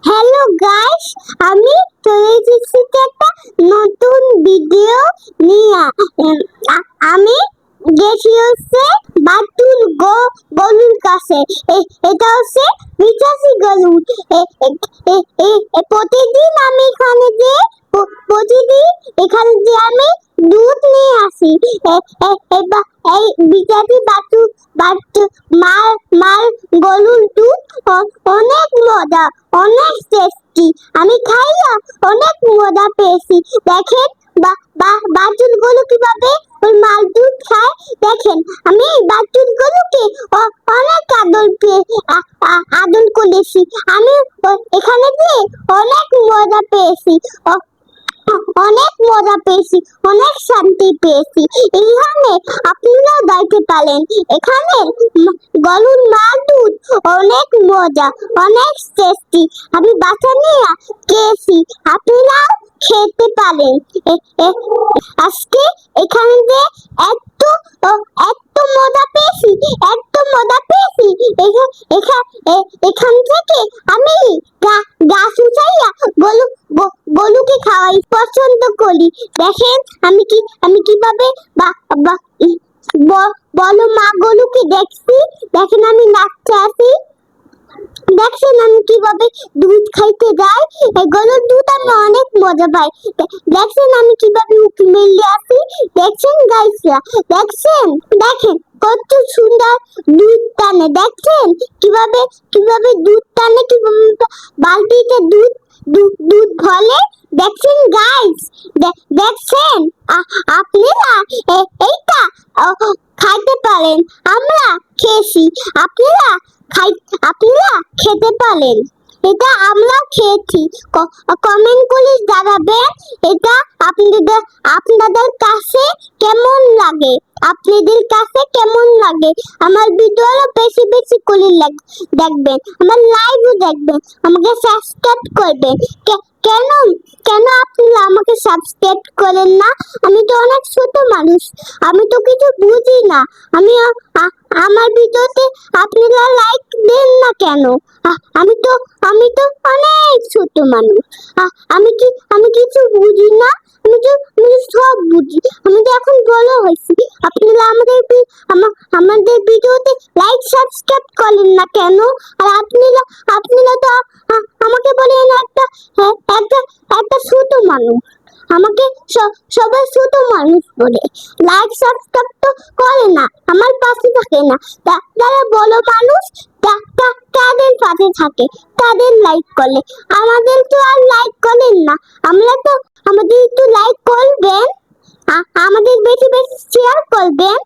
Hello guys, আমি চলে এসেছি একটা নতুন ভিডিও নিয়ে। আমি গেছি হচ্ছে বাতুল গলুর কাছে। এটা হচ্ছে বিশ্বাসী গলু। প্রতিদিন আমি এখানে যে প্রতিদিন এখানে যে আমি দুধ নিয়ে আসি। এই বিচারি মাল মাল গলুর দুধ অনেক মজা, অনেক টেস্টি। আমি খাইয়া অনেক মজা পেয়েছি। দেখেন বাছুর গরু কিভাবে ওই মাল দুধ খায়। দেখেন আমি বাছুর গরুকে অনেক আদর করেছি। আমি এখানে যে অনেক মজা পেয়েছি, অনেক মজা পেয়েছি, অনেক শান্তি পেয়েছি। এইখানে আপনারাও দেখতে পারেন, এখানে গরুর মাল দুধ অনেক মজা, অনেক টেস্টি। আমি বাসা নিয়ে খেয়েছি, আপনারাও খেতে পারেন। আজকে এখানে যে এত এত মজা পেয়েছি, এত মজা পেয়েছি। এখান থেকে আমি গাছ উঠাইয়া গরুকে খাওয়াই পছন্দ করি। দেখেন আমি কিভাবে বলো মা গরুকে দেখছি। দেখেন আমি নাচতে আসি। দেখছেন আমি কিভাবে দুধ খাইতে যাই। গরুর দুধ আমি অনেক মজা পাই। দেখছেন আমি কিভাবে উঁকি মেলে আসি। দেখছেন গাইসরা, দেখছেন, দেখেন কত সুন্দর দুধ টানে। দেখছেন কিভাবে কিভাবে দুধ টানে, কিভাবে বালতিতে দুধ ভরে। দেখছেন গাইস, দেখছেন আপনারা এইটা খাইতে পারেন। আমরা খেয়েছি, আপনারা খেতে পারেন। এটা আমরা খেয়েছি। কমেন্ট করে জানাবেন এটা আপনাদের কাছে কেমন লাগে। আপনাদের কাছে কেমন লাগে আমার ভিডিওটা বেশি বেশি করে দেখবেন, আমার লাইভও দেখবেন, আমাকে সাবস্ক্রাইব করবেন। কেন কেন আপনারা আমাকে সাবস্ক্রাইব করেন না? আমি তো অনেক ছোট মানুষ, আমি তো কিছু বুঝি না। আমার ভিডিওতে আপনারা লাইক দেন না কেন? আমি তো অনেক ছোট মানুষ। আমি কিছু বুঝি না। আমি সব বুঝি। আমি তো এখন বড় হয়েছি। আপনারা আমাদের ভিডিওতে লাইক সাবস্ক্রাইব করেন না কেন? আর আপনারা তো আমাকে বলেন একটা একটা ছোট মানুষ। আমাকে সবাই ছোট মানুষ বলে, লাইক সাবস্ক্রাইব তো করে না, আমার পাশে থাকে না। যারা বড় মানুষ তাদের পাশে থাকে, তাদের লাইক করলে। আমাদের তো আর লাইক করেন না। আমাদের একটু লাইক করবেন, আমাদের বেশি বেশি শেয়ার করবেন।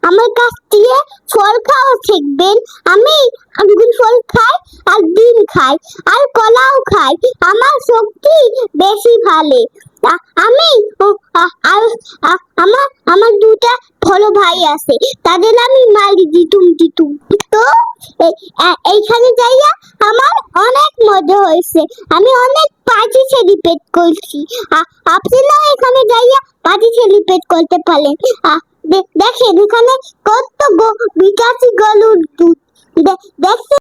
আমার কাছ দিয়ে ফল খাওয়া শিখবেন। আমি আঙ্গুর ফল খাই, আর ডিম খাই, আর কলাও খাই। আমার শক্তি বেশি ভালো। আমি আমার দুটা বড় ভাই আছে, তাদের আমি মারি দিতুম। তো এইখানে যাইয়া আমার অনেক মজা হয়েছে। আমি অনেক পার্টি সেলিব্রেট করছি। আপনারাও এখানে যাইয়া পার্টি সেলিব্রেট করতে পারেন। দেখেন এখানে কত বিকাশি গরুর দুধ। দেখছেন।